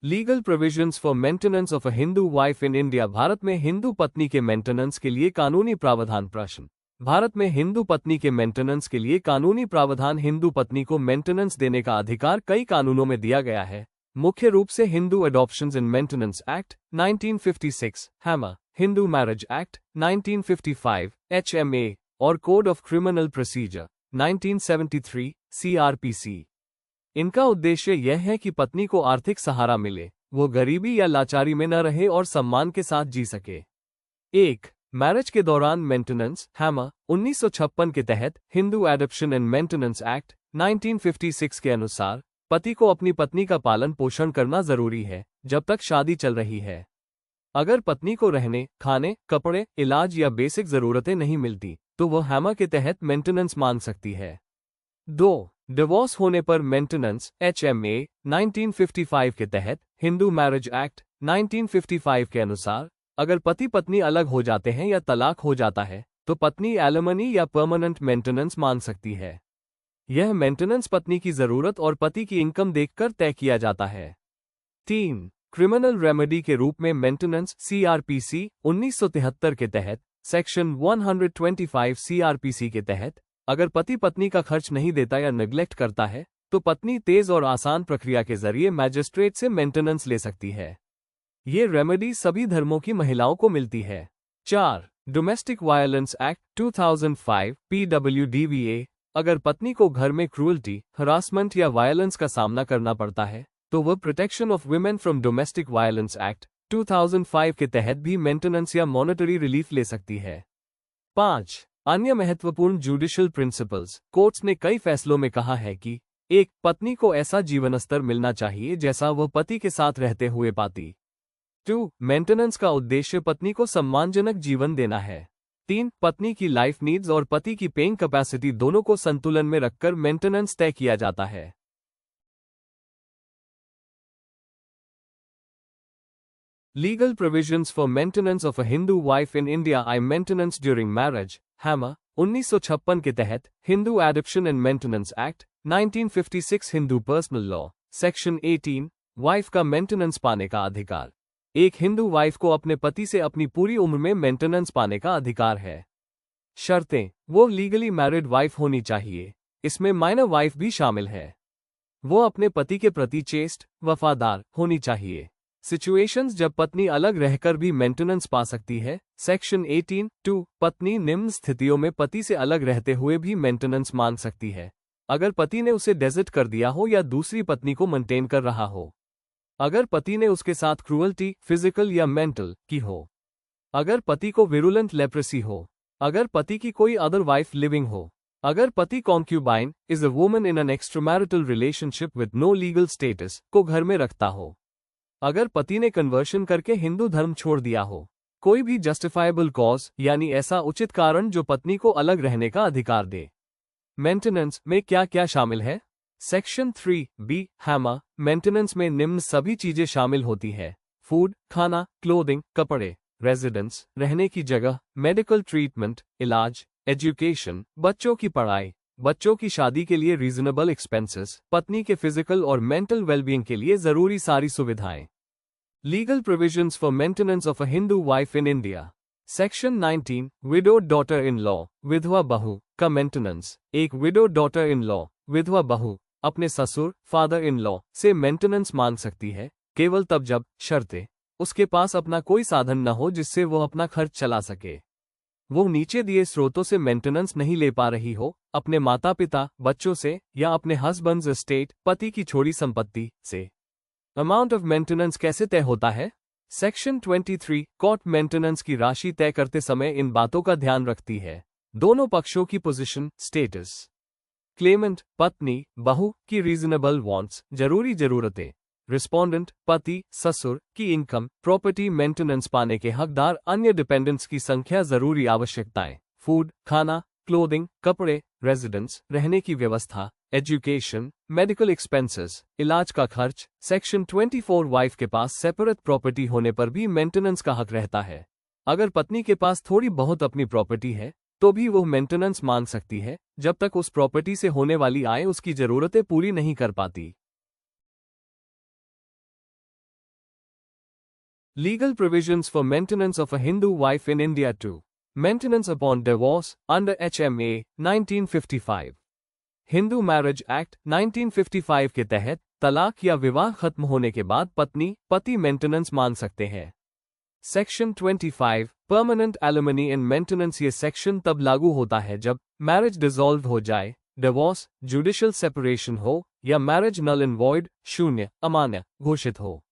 Legal provisions for maintenance of a Hindu wife in India. Bharat में हिंदू पत्नी के मेंटेनेंस के लिए कानूनी प्रावधान। प्रश्न: भारत में हिंदू पत्नी के मेंटेनेंस के लिए कानूनी प्रावधान। हिंदू पत्नी को मेंटेनेंस देने का अधिकार कई कानूनों में दिया गया है, मुख्य रूप से Hindu adoptions and maintenance act 1956, HAMA, Hindu marriage act 1955, HMA और code of criminal procedure 1973, CRPC। इनका उद्देश्य यह है कि पत्नी को आर्थिक सहारा मिले, वो गरीबी या लाचारी में न रहे और सम्मान के साथ जी सके। 1. मैरिज के दौरान मेंटेनेंस, हैमा, 1956 के तहत Hindu adoption and maintenance act 1956 के अनुसार पति को अपनी पत्नी का पालन पोषण करना जरूरी है जब तक शादी चल रही है। अगर पत्नी को रहने, खाने, कपड़े, इलाज या बेसिक जरूरतें नहीं मिलती तो वह हैमा के तहत मेंटेनेंस मांग सकती है। 2. डिवोर्स होने पर मेंटेनेंस, HMA 1955 के तहत हिंदू मैरिज एक्ट 1955 के अनुसार अगर पति पत्नी अलग हो जाते हैं या तलाक हो जाता है तो पत्नी एलिमनी या परमानेंट मेंटेनेंस मांग सकती है। यह मेंटेनेंस पत्नी की जरूरत और पति की इनकम देखकर तय किया जाता है। 3. क्रिमिनल रेमेडी के रूप में मेंटेनेंस, CRPC 1973 के तहत सेक्शन 125 CRPC के तहत अगर पति पत्नी का खर्च नहीं देता या नेग्लेक्ट करता है तो पत्नी तेज और आसान प्रक्रिया के जरिए मैजिस्ट्रेट से मेंटेनेंस ले सकती है। ये रेमेडी सभी धर्मों की महिलाओं को मिलती है। 4. डोमेस्टिक वायलेंस एक्ट 2005, PWDVA अगर पत्नी को घर में क्रूअल्टी, हरासमेंट या वायलेंस का सामना करना पड़ता है तो वह protection of women from domestic violence act 2005 के तहत भी मेंटेनेंस या मॉनेटरी रिलीफ ले सकती है। 5. अन्य महत्वपूर्ण जुडिशियल प्रिंसिपल्स। कोर्ट्स ने कई फैसलों में कहा है कि 1. पत्नी को ऐसा जीवन स्तर मिलना चाहिए जैसा वह पति के साथ रहते हुए पाती। 2. मेंटेनेंस का उद्देश्य पत्नी को सम्मानजनक जीवन देना है। 3. पत्नी की लाइफ नीड्स और पति की पेइंग कैपेसिटी दोनों को संतुलन में रखकर मेंटेनेंस तय किया जाता है। Legal provisions for maintenance of a Hindu wife in India. I maintenance during marriage, HAMA, 1956 के तहत Hindu adoption and maintenance act 1956, Hindu personal law section 18, wife का मेंटेनेंस पाने का अधिकार। एक हिंदू वाइफ को अपने पति से अपनी पूरी उम्र में मेंटेनेंस पाने का अधिकार है। शर्तें: वो लीगली मैरिड वाइफ होनी चाहिए, इसमें माइनर वाइफ भी शामिल है। वो अपने पति के प्रति चेस्ट, वफादार होनी चाहिए। सिचुएशंस जब पत्नी अलग रहकर भी मेंटेनेंस पा सकती है। सेक्शन 18(2) पत्नी निम्न स्थितियों में पति से अलग रहते हुए भी मेंटेनेंस मांग सकती है: अगर पति ने उसे डेजर्ट कर दिया हो या दूसरी पत्नी को मेंटेन कर रहा हो, अगर पति ने उसके साथ क्रूअल्टी, फिजिकल या मेंटल की हो, अगर पति को विरुलेंट लेप्रेसी हो, अगर पति की कोई अदर वाइफ लिविंग हो, अगर पति concubine is a woman in an extramarital relationship with no legal status को घर में रखता हो, अगर पति ने कन्वर्शन करके हिंदू धर्म छोड़ दिया हो, कोई भी जस्टिफाइबल कॉज यानी ऐसा उचित कारण जो पत्नी को अलग रहने का अधिकार दे। मेंटेनेंस में क्या क्या शामिल है? सेक्शन 3(b) हैमा, मेंटेनेंस में निम्न सभी चीजें शामिल होती है: फूड, खाना, क्लोथिंग, कपड़े, रेजिडेंस, रहने की जगह, मेडिकल ट्रीटमेंट, इलाज, एजुकेशन, बच्चों की पढ़ाई, बच्चों की शादी के लिए रीजनेबल एक्सपेंसेस, पत्नी के फिजिकल और मेंटल वेलबींग के लिए जरूरी सारी सुविधाएं। Legal provisions for maintenance of a Hindu wife in India. Section 19, window daughter in law, विधवा बहू का मेंटेनेंस। एक विडो डॉटर इन लॉ, विधवा बहू, अपने ससुर, फादर इन लॉ से मेंटेनेंस मांग सकती है केवल तब जब, शर्तें, उसके पास अपना कोई साधन न हो जिससे वो अपना खर्च चला सके, वो नीचे दिए स्रोतों से मेंटेनेंस नहीं ले पा रही हो, अपने माता पिता, बच्चों से या अपने हस्बैंड्स एस्टेट, पति की छोड़ी संपत्ति से। अमाउंट ऑफ मेंटेनेंस कैसे तय होता है? सेक्शन 23, कोर्ट मेंटेनेंस की राशि तय करते समय इन बातों का ध्यान रखती है: दोनों पक्षों की पोजीशन, स्टेटस, क्लेमेंट, पत्नी, बहू की रीजनेबल वांट्स, जरूरी जरूरतें, रिस्पोंडेंट, पति, ससुर की इनकम, प्रॉपर्टी मेंटेनेंस पाने के हकदार, अन्य डिपेंडेंट्स की संख्या, जरूरी आवश्यकताएं, फूड, खाना, क्लोथिंग, कपड़े, रेजिडेंस, रहने की व्यवस्था, एजुकेशन, मेडिकल एक्सपेंसेस, इलाज का खर्च। सेक्शन 24, वाइफ के पास सेपरेट प्रॉपर्टी होने पर भी मेंटेनेंस का हक रहता है। अगर पत्नी के पास थोड़ी बहुत अपनी प्रॉपर्टी है तो भी वो मेंटेनेंस मांग सकती है जब तक उस प्रॉपर्टी से होने वाली आय उसकी जरूरतें पूरी नहीं कर पाती। Legal provisions for maintenance of a Hindu wife in India too. Maintenance upon divorce, under HMA, 1955. Hindu marriage act 1955 के तहत तलाक या विवाह खत्म होने के बाद पत्नी पति मेंटेनेंस मांग सकते हैं। Section 25 permanent alimony in maintenance. ये सेक्शन तब लागू होता है जब मैरिज डिसॉल्व हो जाए, डिवोर्स, जुडिशियल सेपरेशन हो या मैरिज नल एंड वॉइड शून्य अमान्य घोषित हो।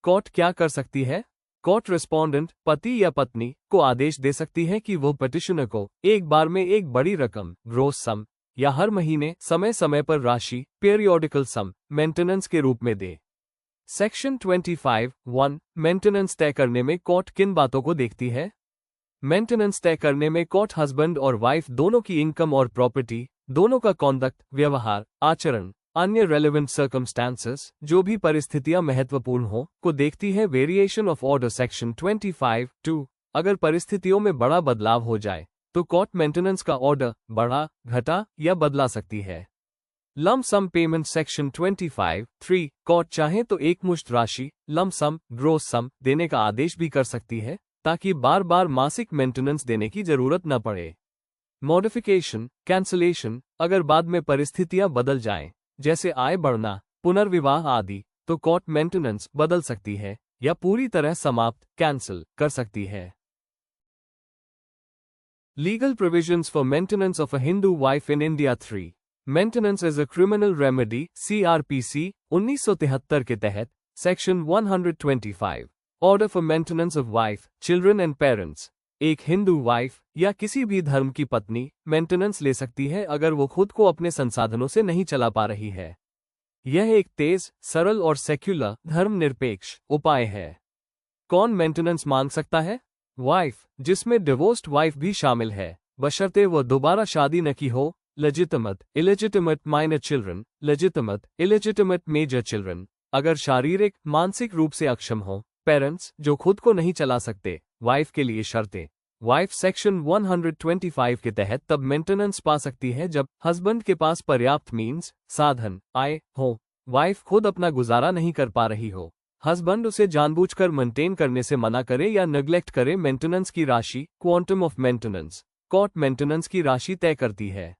कोर्ट क्या कर सकती है? कोर्ट रिस्पोंडेंट पति या पत्नी को आदेश दे सकती है कि वो पिटिशनर को एक बार में एक बड़ी रकम ग्रोस सम या हर महीने समय समय पर राशि पीरियोडिकल सम मेंटेनेंस के रूप में दे। सेक्शन 25(1) मेंटेनेंस तय करने में कोर्ट किन बातों को देखती है? मेंटेनेंस तय करने में कोर्ट हस्बैंड और वाइफ दोनों की इनकम और प्रॉपर्टी, दोनों का कॉन्डक्ट व्यवहार आचरण, अन्य रेलेवेंट सर्कमस्टांसेस जो भी परिस्थितियां महत्वपूर्ण हो को देखती है। वेरिएशन ऑफ ऑर्डर सेक्शन 25(2) अगर परिस्थितियों में बड़ा बदलाव हो जाए तो कोर्ट मेंटेनेंस का ऑर्डर बढ़ा, घटा या बदला सकती है। लम सम पेमेंट सेक्शन 25(3) कोर्ट चाहे तो एक मुश्त राशि लम सम ग्रोस सम देने का आदेश भी कर सकती है ताकि बार बार मासिक मेंटेनेंस देने की जरूरत न पड़े। मॉडिफिकेशन कैंसलेशन अगर बाद में परिस्थितियां बदल जाएं, जैसे आय बढ़ना, पुनर्विवाह आदि, तो कोर्ट मेंटेनेंस बदल सकती है या पूरी तरह समाप्त कैंसिल कर सकती है। Legal provisions for maintenance of a Hindu wife in India 3. Maintenance is a criminal remedy CRPC 1973 के तहत Section 125 Order for maintenance of wife, children and parents. एक हिंदू वाइफ या किसी भी धर्म की पत्नी मेंटेनेंस ले सकती है अगर वो खुद को अपने संसाधनों से नहीं चला पा रही है। यह एक तेज, सरल और सेक्युलर धर्मनिरपेक्ष उपाय है। कौन मेंटेनेंस मांग सकता है? वाइफ, जिसमें डिवोर्स्ड वाइफ भी शामिल है, बशर्ते वह दोबारा शादी न की हो, legitimate, illegitimate minor children, legitimate, illegitimate major children, अगर शारीरिक, मानसिक रूप से अक्षम हो, पेरेंट्स जो खुद को नहीं चला सकते। वाइफ के लिए शर्तें। वाइफ सेक्शन 125 के तहत तब मेंटेनेंस पा सकती है जब हस्बैंड के पास पर्याप्त मीन्स साधन आय हो, वाइफ खुद अपना गुजारा नहीं कर पा रही हो, हस्बैंड उसे जानबूझकर मेंटेन करने से मना करे या नेग्लेक्ट करे। मेंटेनेंस की राशि quantum of maintenance court maintenance की राशि तय करती है।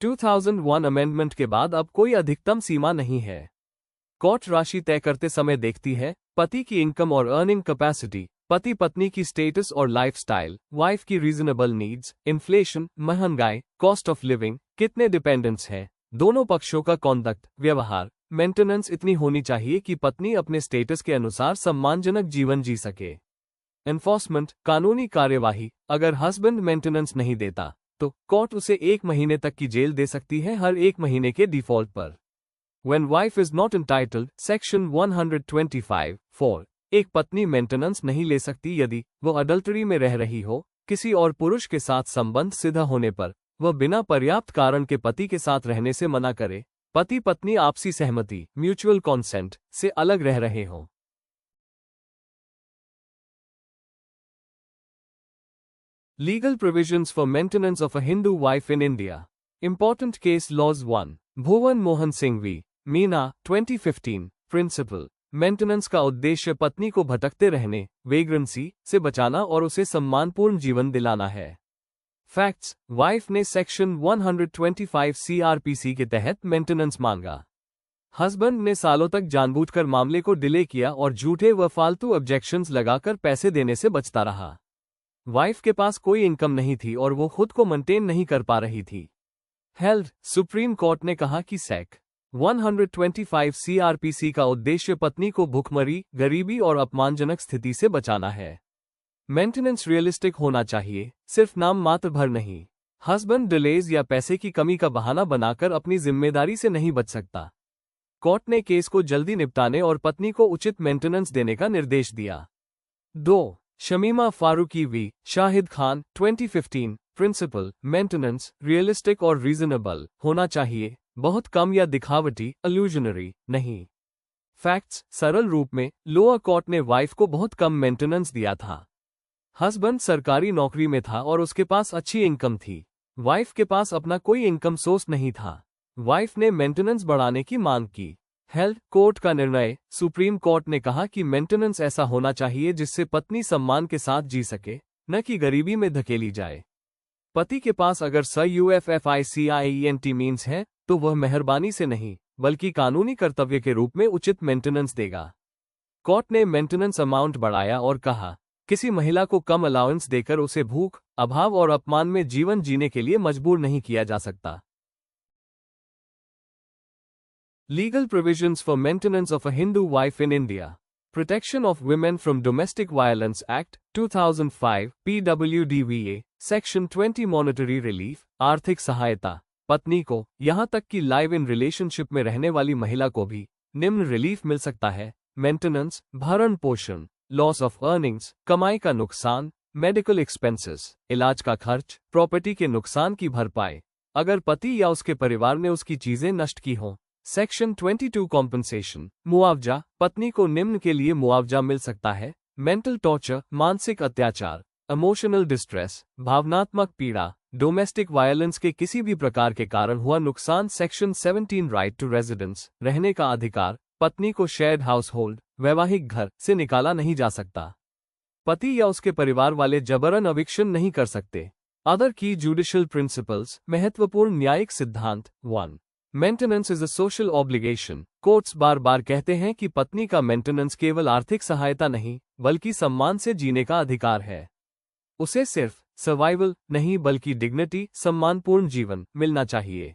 2001 अमेंडमेंट के बाद अब कोई अधिकतम सीमा नहीं है। कोर्ट राशि तय करते समय देखती है पति की इनकम और अर्निंग कैपेसिटी, पति पत्नी की स्टेटस और लाइफस्टाइल, वाइफ की रीजनेबल नीड्स, इन्फ्लेशन, महंगाई, कॉस्ट ऑफ लिविंग, कितने डिपेंडेंट्स हैं, दोनों पक्षों का कॉन्डक्ट व्यवहार। मेंटेनेंस इतनी होनी चाहिए कि पत्नी अपने स्टेटस के अनुसार सम्मानजनक जीवन जी सके। एनफोर्समेंट कानूनी कार्यवाही अगर हस्बैंड मेंटेनेंस नहीं देता तो कोर्ट उसे 1 महीने तक की जेल दे सकती है हर 1 महीने के डिफॉल्ट पर। When wife is not entitled, Section 125(4) एक पत्नी मेंटेनेंस नहीं ले सकती यदि वो अडल्टरी में रह रही हो, किसी और पुरुष के साथ संबंध सिद्ध होने पर वह बिना पर्याप्त कारण के पति के साथ रहने से मना करे, पति पत्नी आपसी सहमति म्यूचुअल कॉन्सेंट से अलग रह रहे हों। Legal provisions for maintenance of a Hindu wife in India. Important case laws 1. Bhuvan Mohan Singh v. Meena 2015 principle. Maintenance का उद्देश्य पत्नी को भटकते रहने वेग्रेंसी से बचाना और उसे सम्मानपूर्ण जीवन दिलाना है। फैक्ट्स, वाइफ ने सेक्शन 125 CRPC के तहत मेंटेनेंस मांगा। हस्बैंड ने सालों तक जानबूझकर मामले को डिले किया और झूठे व फालतू ऑब्जेक्शंस लगाकर पैसे देने से बचता रहा। वाइफ के पास कोई इनकम नहीं थी और वो खुद को मेंटेन नहीं कर पा रही थी। हेल्ड, सुप्रीम कोर्ट ने कहा कि सेक 125 CRPC का उद्देश्य पत्नी को भूखमरी, गरीबी और अपमानजनक स्थिति से बचाना है। मेंटेनेंस रियलिस्टिक होना चाहिए, सिर्फ नाम मात्र भर नहीं। हस्बैंड डिलेज या पैसे की कमी का बहाना बनाकर अपनी जिम्मेदारी से नहीं बच सकता। कोर्ट ने केस को जल्दी निपटाने और पत्नी को उचित मेंटेनेंस देने का निर्देश दिया। 2. Shamima Farooqui v. Shahid Khan 2015 principle. Maintenance realistic और रीजनेबल होना चाहिए, बहुत कम या दिखावटी इल्यूजनरी नहीं। फैक्ट्स, सरल रूप में लोअर कोर्ट ने वाइफ को बहुत कम मेंटेनेंस दिया था। हस्बैंड सरकारी नौकरी में था और उसके पास अच्छी इनकम थी। वाइफ के पास अपना कोई इनकम सोर्स नहीं था। वाइफ ने मेंटेनेंस बढ़ाने की मांग की। हेल्थ कोर्ट का निर्णय। सुप्रीम कोर्ट ने कहा कि मेंटेनेंस ऐसा होना चाहिए जिससे पत्नी सम्मान के साथ जी सके, न कि गरीबी में धकेली जाए। पति के पास अगर SUFFICIENT मीन्स है तो वह मेहरबानी से नहीं बल्कि कानूनी कर्तव्य के रूप में उचित मेंटेनेंस देगा। कोर्ट ने मेंटेनेंस अमाउंट बढ़ाया और कहा, किसी महिला को कम अलाउंस देकर उसे भूख, अभाव और अपमान में जीवन जीने के लिए मजबूर नहीं किया जा सकता। Legal provisions for maintenance of a Hindu wife in India. Protection of women from domestic violence act 2005 PWDVA section 20 monetary relief, आर्थिक सहायता। पत्नी को, यहां तक कि लाइव इन रिलेशनशिप में रहने वाली महिला को भी निम्न रिलीफ मिल सकता है: मेंटेनेंस, भरण पोषण, लॉस ऑफ अर्निंग्स, कमाई का नुकसान, मेडिकल एक्सपेंसेस, इलाज का खर्च, प्रॉपर्टी के नुकसान की भरपाई अगर पति या उसके परिवार ने उसकी चीजें नष्ट की हों। सेक्शन 22 कॉम्पनसेशन, मुआवजा। पत्नी को निम्न के लिए मुआवजा मिल सकता है: मेंटल टॉर्चर, मानसिक अत्याचार, इमोशनल डिस्ट्रेस, भावनात्मक पीड़ा, डोमेस्टिक वायलेंस के किसी भी प्रकार के कारण हुआ नुकसान। सेक्शन 17 राइट टू रेजिडेंस, रहने का अधिकार। पत्नी को शेयर्ड हाउस होल्ड, वैवाहिक घर से निकाला नहीं जा सकता। पति या उसके परिवार वाले जबरन एविक्शन नहीं कर सकते। अदर की जुडिशियल प्रिंसिपल्स, महत्वपूर्ण न्यायिक सिद्धांत। 1. Maintenance is a social obligation. Courts बार बार कहते हैं कि पत्नी का मेंटेनेंस केवल आर्थिक सहायता नहीं बल्कि सम्मान से जीने का अधिकार है। उसे सिर्फ सर्वाइवल नहीं बल्कि डिग्निटी, सम्मानपूर्ण जीवन मिलना चाहिए।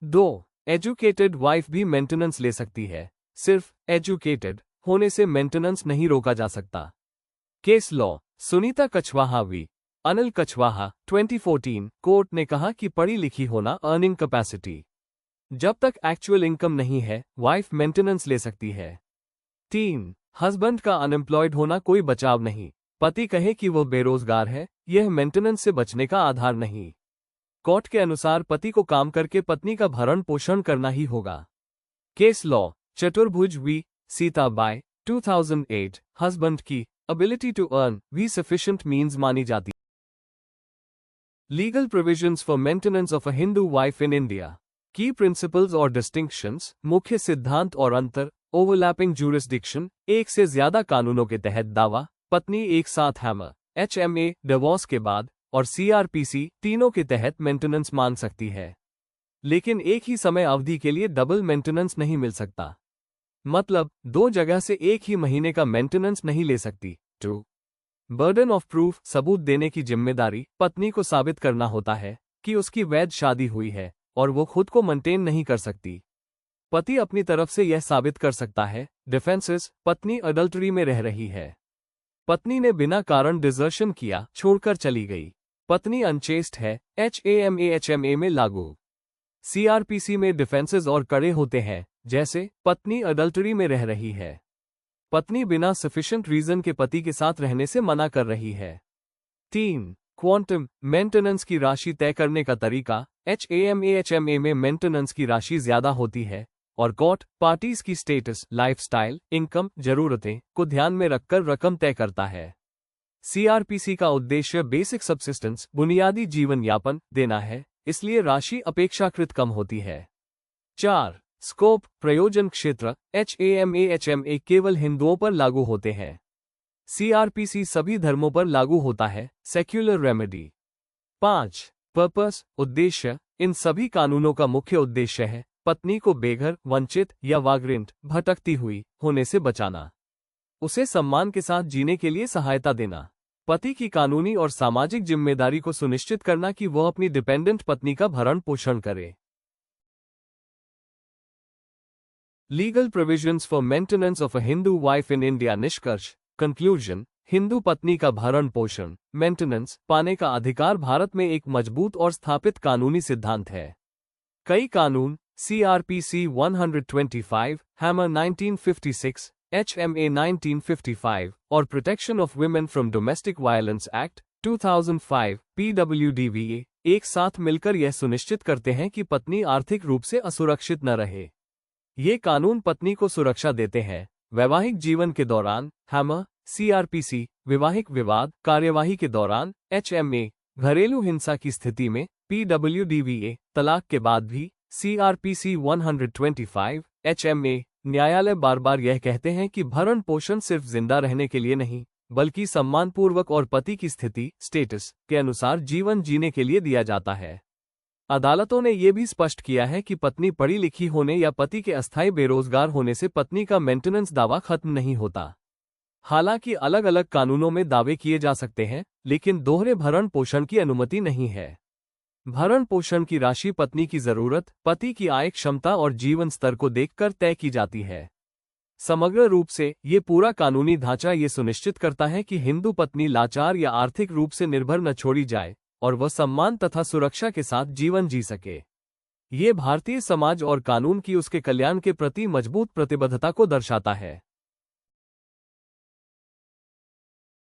2. एजुकेटेड वाइफ भी मेंटेनेंस ले सकती है। सिर्फ एजुकेटेड होने से मेंटेनेंस नहीं रोका जा सकता। Case law, Sunita Kachhwaha v Anil Kachhwaha 2014। Court ने कहा कि पढ़ी लिखी होना अर्निंग कैपेसिटी। जब तक एक्चुअल इनकम नहीं है, वाइफ मेंटेनेंस ले सकती है। 3. हस्बैंड का अनएम्प्लॉयड होना कोई बचाव नहीं। पति कहे कि वह बेरोजगार है, यह मेंटेनेंस से बचने का आधार नहीं। कोर्ट के अनुसार पति को काम करके पत्नी का भरण पोषण करना ही होगा। केस लॉ, चतुर्भुज वी सीताबाई 2008। हस्बैंड की एबिलिटी टू अर्न भी सफिशिएंट मीन्स मानी जाती। Legal provisions for maintenance of a Hindu wife in India. की प्रिंसिपल्स और डिस्टिंक्शंस, मुख्य सिद्धांत और अंतर। ओवरलैपिंग ज्यूरिसडिक्शन, एक से ज्यादा कानूनों के तहत दावा। पत्नी एक साथ हैमर, HMA डिवोर्स के बाद और CRPC तीनों के तहत मेंटेनेंस मांग सकती है, लेकिन एक ही समय अवधि के लिए डबल मेंटेनेंस नहीं मिल सकता। मतलब 2 जगह से एक ही महीने का मेंटेनेंस नहीं ले सकती। 2. बर्डन ऑफ प्रूफ, सबूत देने की जिम्मेदारी। पत्नी को साबित करना होता है कि उसकी वैध शादी हुई है और वो खुद को मेंटेन नहीं कर सकती। पति अपनी तरफ से यह साबित कर सकता है। डिफेंसेस, पत्नी अडल्टरी में रह रही है। पत्नी ने बिना कारण डिजर्शन किया, छोड़कर चली गई। पत्नी अनचेस्ट है, HAMA में लागू। CRPC में डिफेंसेस और कड़े होते हैं, जैसे पत्नी अडल्टरी में रह रही है, पत्नी बिना सफिशिएंट रीजन के पति के साथ रहने से मना कर रही है। 3. क्वांटम, मेंटेनेंस की राशि तय करने का तरीका। HAMA में मेंटेनेंस की राशि ज्यादा होती है और कोर्ट पार्टीज की स्टेटस, लाइफस्टाइल, इनकम, जरूरतें को ध्यान में रखकर रकम तय करता है। CRPC का उद्देश्य बेसिक सब्सिस्टेंस, बुनियादी जीवन यापन देना है, इसलिए राशि अपेक्षाकृत कम होती है। 4. स्कोप, प्रयोजन क्षेत्र। HAMA केवल हिंदुओं पर लागू होते हैं। CRPC सभी धर्मों पर लागू होता है, सेक्युलर रेमेडी। 5. पर्पस, उद्देश्य। इन सभी कानूनों का मुख्य उद्देश्य है पत्नी को बेघर, वंचित या वाग्रिंट, भटकती हुई होने से बचाना, उसे सम्मान के साथ जीने के लिए सहायता देना, पति की कानूनी और सामाजिक जिम्मेदारी को सुनिश्चित करना कि वह अपनी डिपेंडेंट पत्नी का भरण पोषण करे। Legal provisions for maintenance of a Hindu wife in India. निष्कर्ष, कंक्लूजन। हिंदू पत्नी का भरण पोषण, मेंटेनेंस पाने का अधिकार भारत में एक मजबूत और स्थापित कानूनी सिद्धांत है। कई कानून, CRPC 125, हैमर 1956, HMA 1955 और protection of women from domestic violence act 2005 PWDVA एक साथ मिलकर यह सुनिश्चित करते हैं कि पत्नी आर्थिक रूप से असुरक्षित न रहे। ये कानून पत्नी को सुरक्षा देते हैं वैवाहिक जीवन के दौरान, हैमर, CRPC, विवाहिक विवाद, कार्यवाही के दौरान, HMA, घरेलू हिंसा की स्थिति में, PWDVA, तलाक के बाद भी, CRPC 125, HMA, न्यायालय बार बार यह कहते हैं कि भरण पोषण सिर्फ जिंदा रहने के लिए नहीं, बल्कि सम्मानपूर्वक और पति की स्थिति स्टेटस के अनुसार जीवन जीने के लिए दिया जाता है। अदालतों ने यह भी स्पष्ट किया है कि पत्नी पढ़ी लिखी होने या पति के अस्थायी बेरोजगार होने से पत्नी का मेंटेनेंस दावा खत्म नहीं होता। हालांकि अलग अलग कानूनों में दावे किए जा सकते हैं, लेकिन दोहरे भरण पोषण की अनुमति नहीं है। भरण पोषण की राशि पत्नी की जरूरत, पति की आय क्षमता और जीवन स्तर को देखकर तय की जाती है। समग्र रूप से ये पूरा कानूनी ढांचा ये सुनिश्चित करता है कि हिंदू पत्नी लाचार या आर्थिक रूप से निर्भर न छोड़ी जाए और वह सम्मान तथा सुरक्षा के साथ जीवन जी सके। ये भारतीय समाज और कानून की उसके कल्याण के प्रति मजबूत प्रतिबद्धता को दर्शाता है।